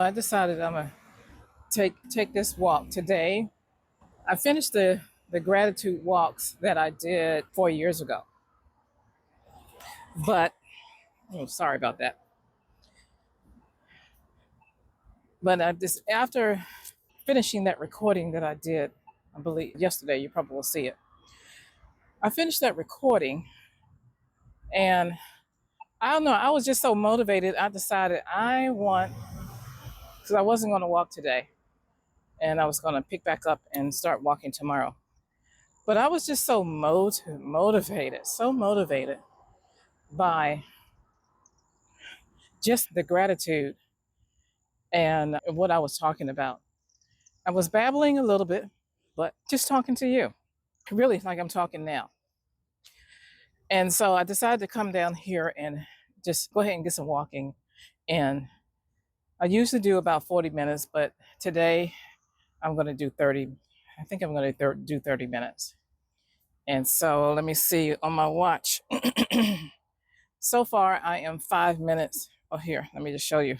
I decided I'm gonna take this walk today. I finished the gratitude walks that I did 4 years ago, but sorry about that. But I just after finishing that recording that I did, I believe yesterday, you probably will see it. I finished that recording, and I don't know. I was just so motivated. I decided because I wasn't going to walk today, and I was going to pick back up and start walking tomorrow. But I was just so motivated by just the gratitude and what I was talking about. I was babbling a little bit, but just talking to you, really like I'm talking now. And so I decided to come down here and just go ahead and get some walking. And I usually do about 40 minutes, but today I'm going to do 30. I think I'm going to do 30 minutes. And so let me see on my watch. So far, I am 5 minutes. Oh, here, let me just show you.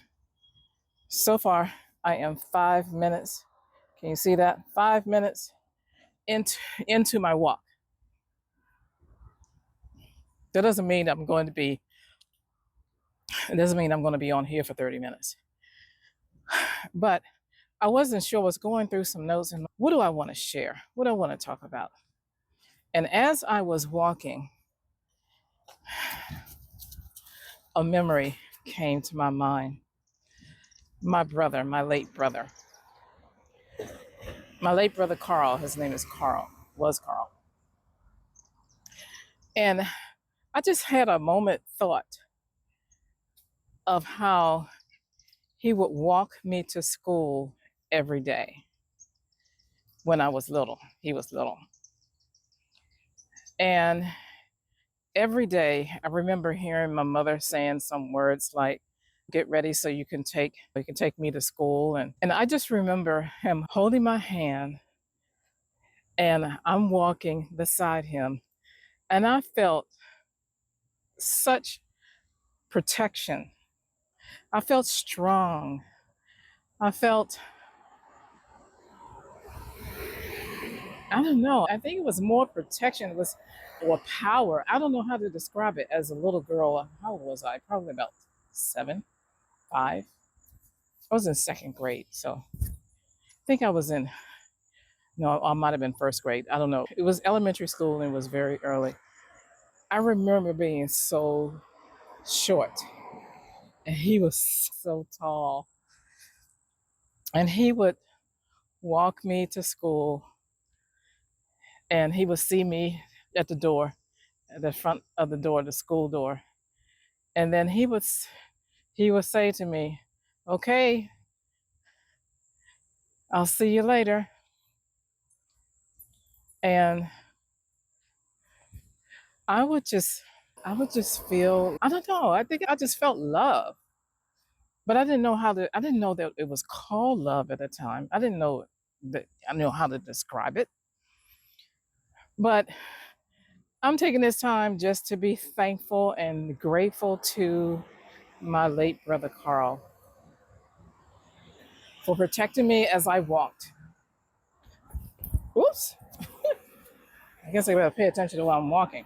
So far, I am 5 minutes. Can you see that? 5 minutes into my walk. That doesn't mean I'm going to be, it doesn't mean I'm going to be on here for 30 minutes. But I wasn't sure. I was going through some notes and what do I want to share? What do I want to talk about? And as I was walking, a memory came to my mind. My brother, my late brother. My late brother Carl, his name is Carl, was Carl. And I just had a thought of how he would walk me to school every day when I was little. He was little. And every day I remember hearing my mother saying some words like, get ready so you can take me to school. And I just remember him holding my hand and I'm walking beside him. And I felt such protection. I felt strong. I felt, I don't know, I think it was more protection, or power. I don't know how to describe it. As a little girl, how old was I? Probably about 7, 5. I was in second grade. So I think I was in, no, I might have been first grade. I don't know. It was elementary school and it was very early. I remember being so short and he was so tall. And he would walk me to school and he would see me at the door, at the front of the door, the school door. And then he would say to me, okay, I'll see you later. And I would just feel, I don't know, I think I just felt love. But I didn't know that it was called love at the time. I didn't know that I knew how to describe it. But I'm taking this time just to be thankful and grateful to my late brother Carl for protecting me as I walked. Oops. I guess I better pay attention to while I'm walking.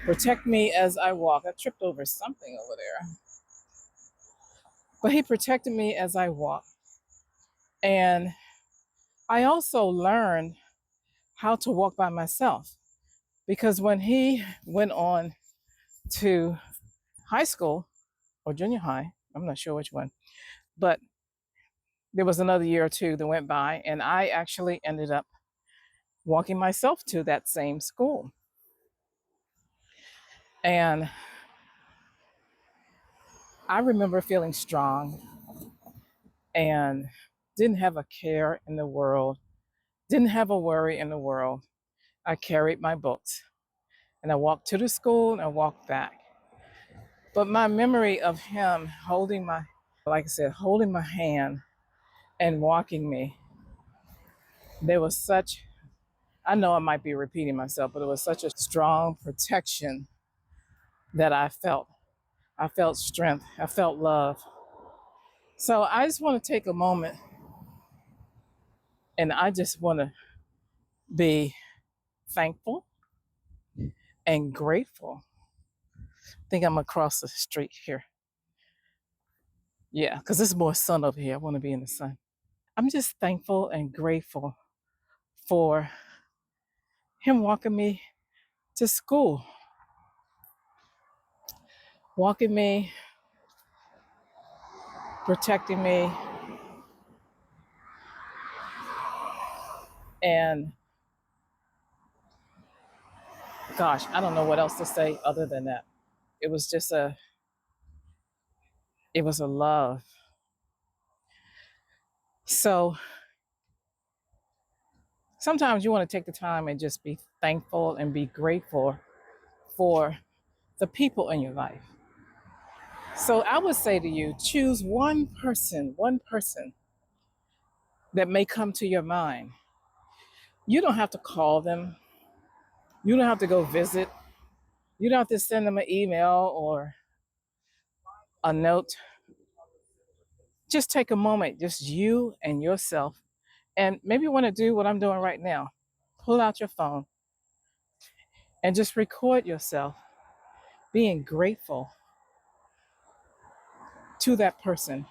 Protect me as I walk. I tripped over something over there. But he protected me as I walked. And I also learned how to walk by myself. Because when he went on to high school or junior high, I'm not sure which one, but there was another year or two that went by, and I actually ended up walking myself to that same school. And I remember feeling strong and didn't have a care in the world, didn't have a worry in the world. I carried my books and I walked to the school and I walked back. But my memory of him holding like I said, holding my hand and walking me, there was such, I know I might be repeating myself, but it was such a strong protection that I felt. I felt strength. I felt love. So I just want to take a moment and I just want to be thankful and grateful. I think I'm across the street here. Yeah, because there's more sun over here. I want to be in the sun. I'm just thankful and grateful for him walking me to school, walking me, protecting me, and gosh, I don't know what else to say other than that. It was just it was a love. So sometimes you want to take the time and just be thankful and be grateful for the people in your life. So I would say to you, choose one person that may come to your mind. You don't have to call them. You don't have to go visit. You don't have to send them an email or a note. Just take a moment, just you and yourself. And maybe you want to do what I'm doing right now. Pull out your phone and just record yourself being grateful to that person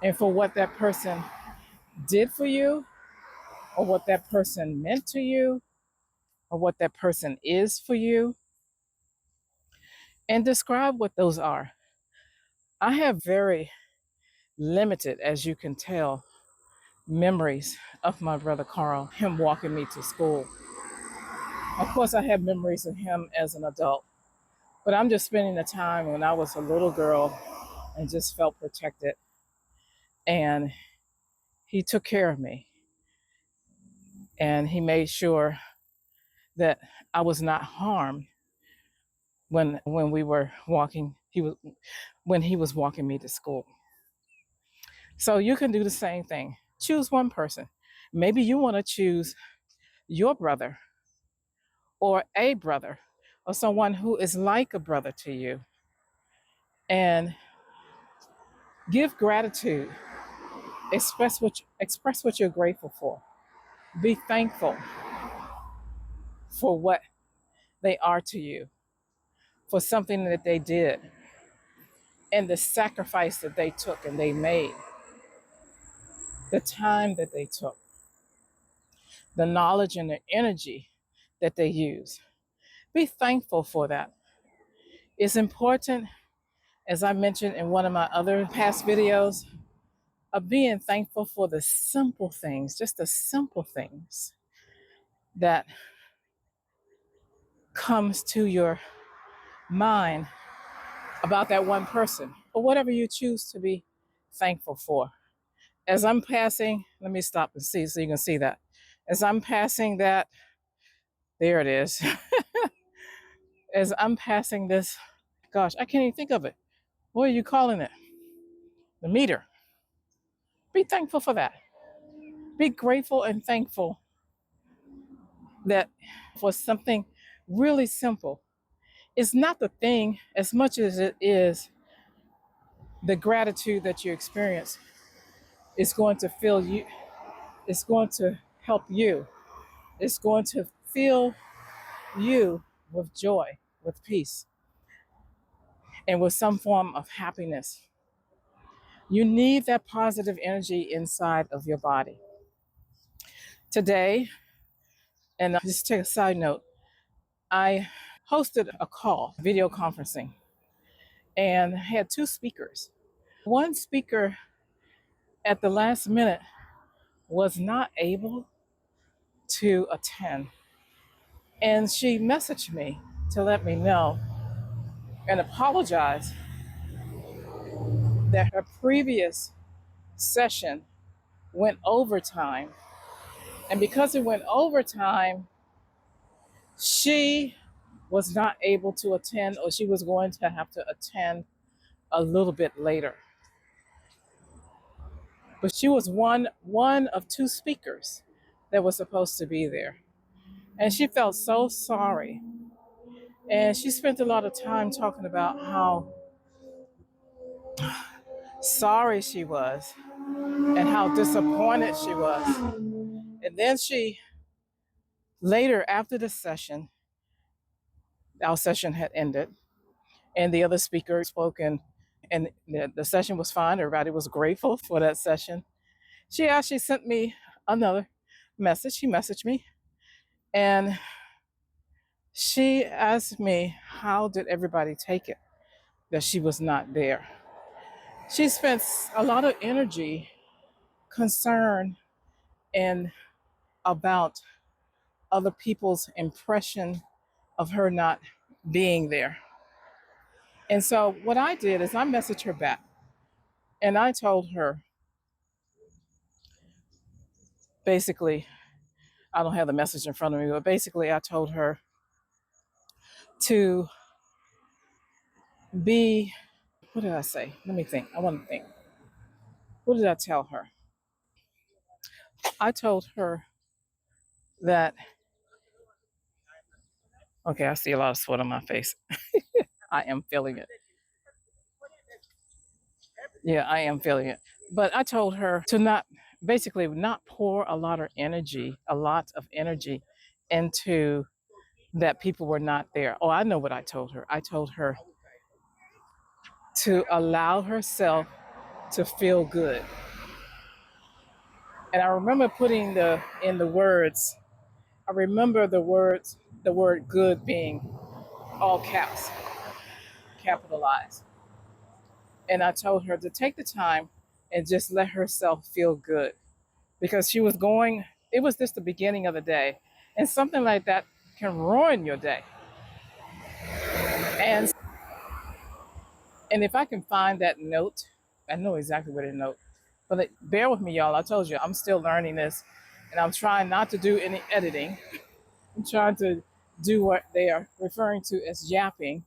and for what that person did for you, or what that person meant to you, or what that person is for you, and describe what those are. I have very limited, as you can tell, memories of my brother Carl, him walking me to school. Of course, I have memories of him as an adult, but I'm just spending the time when I was a little girl and just felt protected. And he took care of me and he made sure that I was not harmed when we were walking. When he was walking me to school. So you can do the same thing. Choose one person. Maybe you want to choose your brother or a brother or someone who is like a brother to you and give gratitude. Express what you're grateful for. Be thankful for what they are to you, for something that they did and the sacrifice that they took and they made, the time that they took, the knowledge and the energy that they use. Be thankful for that. It's important, as I mentioned in one of my other past videos, of being thankful for the simple things, just the simple things that comes to your mind about that one person or whatever you choose to be thankful for. As I'm passing, let me stop and see so you can see that. As I'm passing that, there it is. As I'm passing this, gosh, I can't even think of it. What are you calling it? The meter. Be thankful for that. Be grateful and thankful that for something really simple. It's not the thing as much as it is the gratitude that you experience. It's going to fill you, it's going to help you, it's going to fill you with joy, with peace, and with some form of happiness. You need that positive energy inside of your body. Today, and just take a side note, I hosted a call, video conferencing, and had two speakers. One speaker at the last minute was not able to attend, and she messaged me to let me know and apologize that her previous session went overtime. And because it went overtime, she was not able to attend, or she was going to have to attend a little bit later. But she was one of two speakers that was supposed to be there. And she felt so sorry. And she spent a lot of time talking about how sorry she was and how disappointed she was. And then she, later after the session, our session had ended, and the other speaker spoke, and the session was fine. Everybody was grateful for that session. She actually sent me another message. She messaged me, and she asked me, how did everybody take it that she was not there? She spent a lot of energy, concern, and about other people's impression of her not being there. And so what I did is I messaged her back, and I told her, basically, I don't have the message in front of me, but basically I told her to be, what did I say? Let me think. I want to think. What did I tell her? I told her that, okay, I see a lot of sweat on my face. I am feeling it. Yeah, I am feeling it. But I told her to not, basically not pour a lot of energy into that people were not there. Oh, I know what I told her. I told her to allow herself to feel good. And I remember putting in the words, I remember the word good being all caps, capitalized. And I told her to take the time and just let herself feel good, because she was going, it was just the beginning of the day. And something like that can ruin your day. And if I can find that note, I know exactly where the note, but bear with me, y'all. I told you, I'm still learning this, and I'm trying not to do any editing. I'm trying to do what they are referring to as yapping.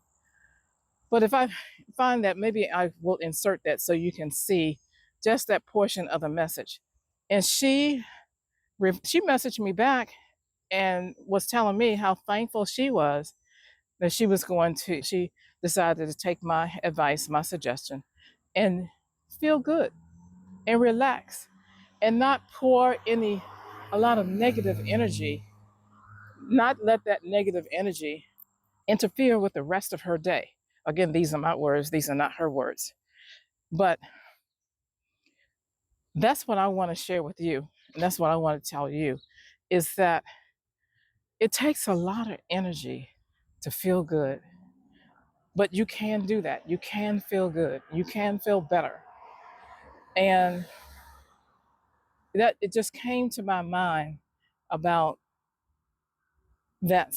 But if I find that, maybe I will insert that so you can see just that portion of the message. And she messaged me back and was telling me how thankful she was that she decided to take my advice, my suggestion, and feel good and relax and not pour a lot of negative energy, not let that negative energy interfere with the rest of her day. Again, these are my words, these are not her words. But that's what I want to share with you. And that's what I want to tell you, is that it takes a lot of energy to feel good. But you can do that. You can feel good. You can feel better. And that it just came to my mind about that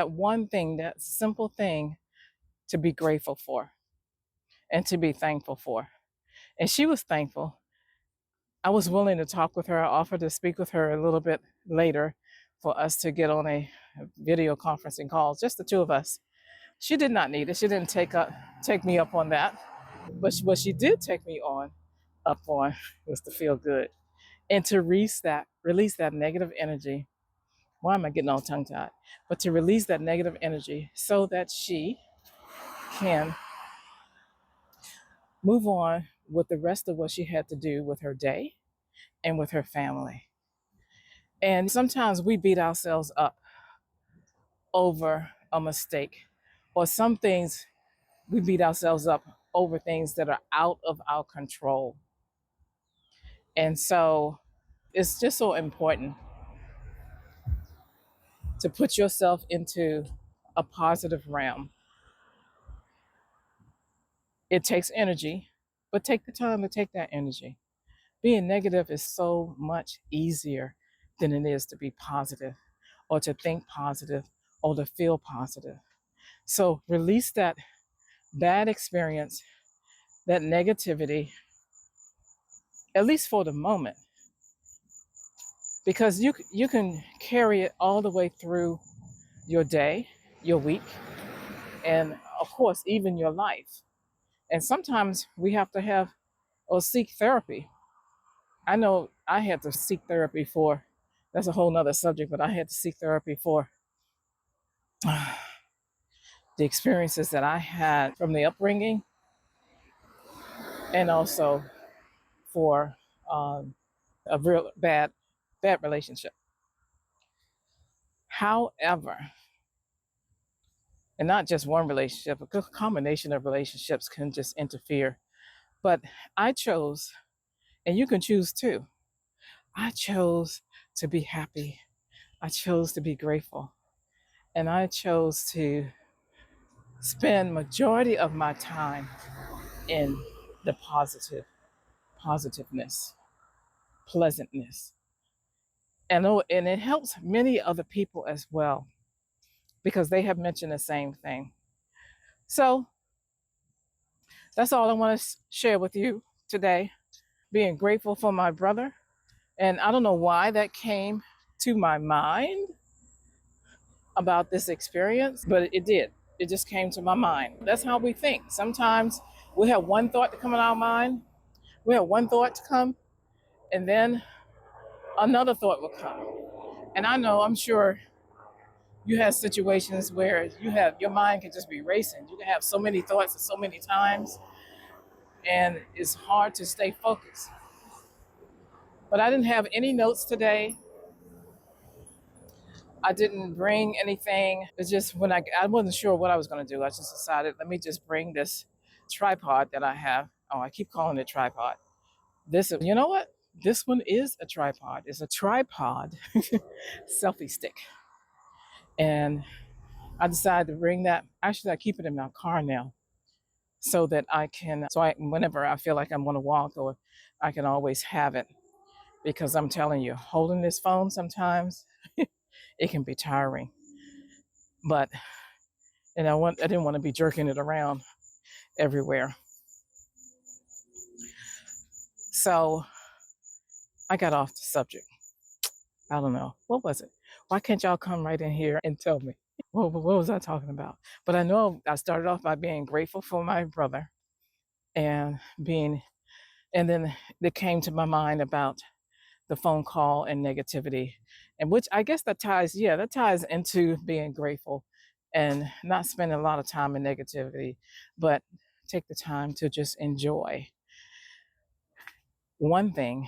one thing, that simple thing to be grateful for and to be thankful for. And she was thankful. I was willing to talk with her. I offered to speak with her a little bit later for us to get on a video conferencing call, just the two of us. She did not need it. She didn't take me up on that. But what she did take me up on was to feel good and to release that negative energy. Why am I getting all tongue tied? But to release that negative energy so that she can move on with the rest of what she had to do with her day and with her family. And sometimes we beat ourselves up over a mistake, or some things we beat ourselves up over things that are out of our control. And so it's just so important to put yourself into a positive realm. It takes energy, but take the time to take that energy. Being negative is so much easier than it is to be positive or to think positive or to feel positive. So release that bad experience, that negativity, at least for the moment, because you can carry it all the way through your day, your week, and of course, even your life. And sometimes we have to have or seek therapy. I know I had to seek therapy for, that's a whole nother subject, but I had to seek therapy for the experiences that I had from the upbringing and also for um, a real bad relationship. However, and not just one relationship, a combination of relationships can just interfere. But I chose, and you can choose too. I chose to be happy. I chose to be grateful. And I chose to spend majority of my time in the positiveness, pleasantness. And it helps many other people as well because they have mentioned the same thing. So that's all I want to share with you today. Being grateful for my brother. And I don't know why that came to my mind about this experience, but it did. It just came to my mind. That's how we think. Sometimes we have one thought to come in our mind, we have one thought to come, and then another thought will come. And I know, I'm sure you have situations where your mind can just be racing. You can have so many thoughts at so many times, and it's hard to stay focused. But I didn't have any notes today. I didn't bring anything. It's just when I wasn't sure what I was going to do. I just decided, let me just bring this tripod that I have. Oh, I keep calling it tripod. You know what? This one is a tripod. It's a tripod selfie stick. And I decided to bring that. Actually, I keep it in my car now so that whenever I feel like I'm going to walk, or I can always have it, because I'm telling you, holding this phone sometimes, it can be tiring. But I didn't want to be jerking it around everywhere. So I got off the subject. I don't know. What was it? Why can't y'all come right in here and tell me? What was I talking about? But I know I started off by being grateful for my brother, and and then it came to my mind about the phone call and negativity, and which I guess that ties into being grateful and not spending a lot of time in negativity, but take the time to just enjoy one thing,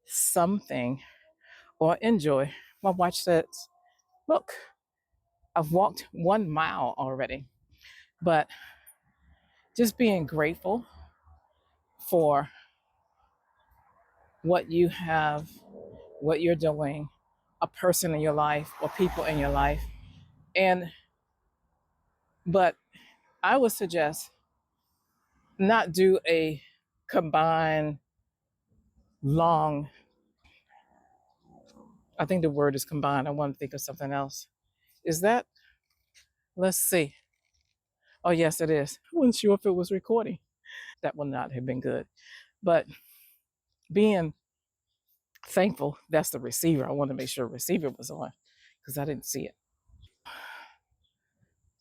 something, or enjoy. My watch says, look, I've walked 1 mile already. But just being grateful for what you have, what you're doing, a person in your life or people in your life. And, but I would suggest not do a combined long, I think the word is combined. I want to think of something else. Is that, let's see. Oh, yes, it is. I wasn't sure if it was recording. That would not have been good. But being thankful, that's the receiver. I want to make sure the receiver was on because I didn't see it.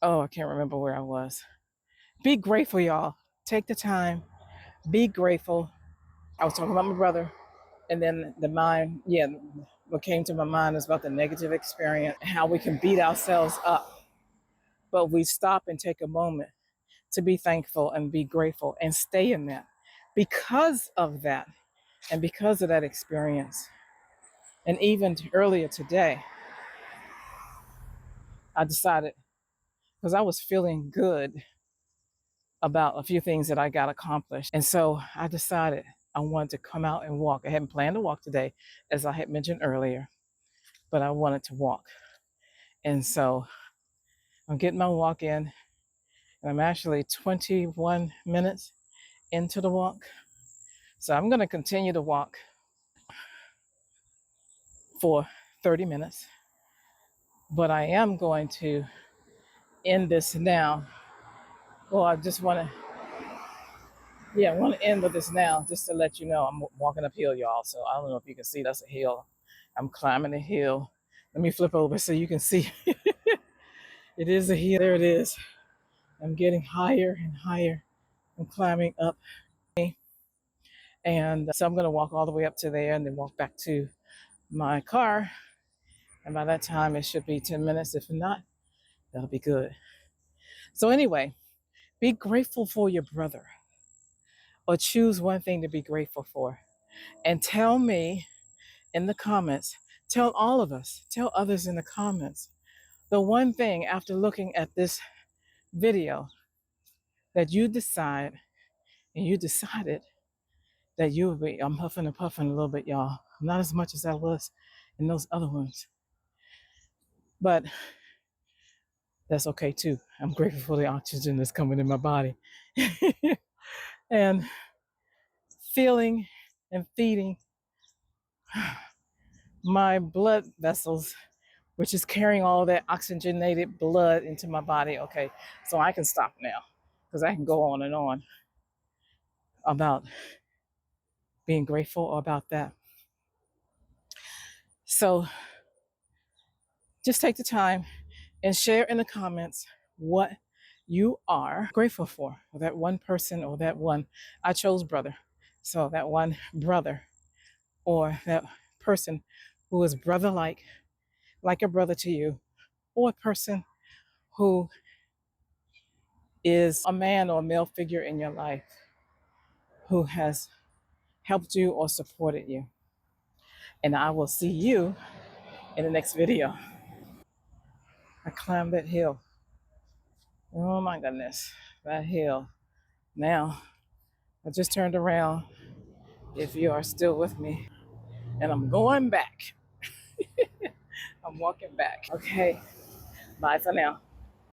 Oh, I can't remember where I was. Be grateful, y'all. Take the time. Be grateful. I was talking about my brother, and then what came to my mind is about the negative experience, how we can beat ourselves up. But we stop and take a moment to be thankful and be grateful and stay in that. Because of that, and because of that experience, and even earlier today, I decided, because I was feeling good about a few things that I got accomplished. And so I decided I wanted to come out and walk. I hadn't planned to walk today, as I had mentioned earlier, but I wanted to walk. And so I'm getting my walk in, and I'm actually 21 minutes into the walk. So I'm going to continue to walk for 30 minutes, but I am going to end this now. Well, I just want to, I want to end with this now, just to let you know I'm walking uphill, y'all. So I don't know if you can see, that's a hill. I'm climbing a hill. Let me flip over so you can see. It is a hill. There it is. I'm getting higher and higher. I'm climbing up. And so I'm going to walk all the way up to there and then walk back to my car. And by that time, it should be 10 minutes. If not, that'll be good. So, anyway, be grateful for your brother. or choose one thing to be grateful for. And tell me in the comments, tell all of us, tell others in the comments, the one thing after looking at this video that you decide and you decided that you would be. I'm huffing and puffing a little bit, y'all. Not as much as I was in those other ones. But that's okay too. I'm grateful for the oxygen that's coming in my body. And feeling and feeding my blood vessels, which is carrying all that oxygenated blood into my body. Okay, so I can stop now because I can go on and on about being grateful about that. So just take the time and share in the comments what you are grateful for, or that one person, or that one. I chose brother. So that one brother, or that person who is brother like a brother to you, or a person who is a man or a male figure in your life who has helped you or supported you. And I will see you in the next video. I climbed that hill. Oh my goodness, that hill. Now, I just turned around, if you are still with me, and I'm going back. I'm walking back. Okay, bye for now.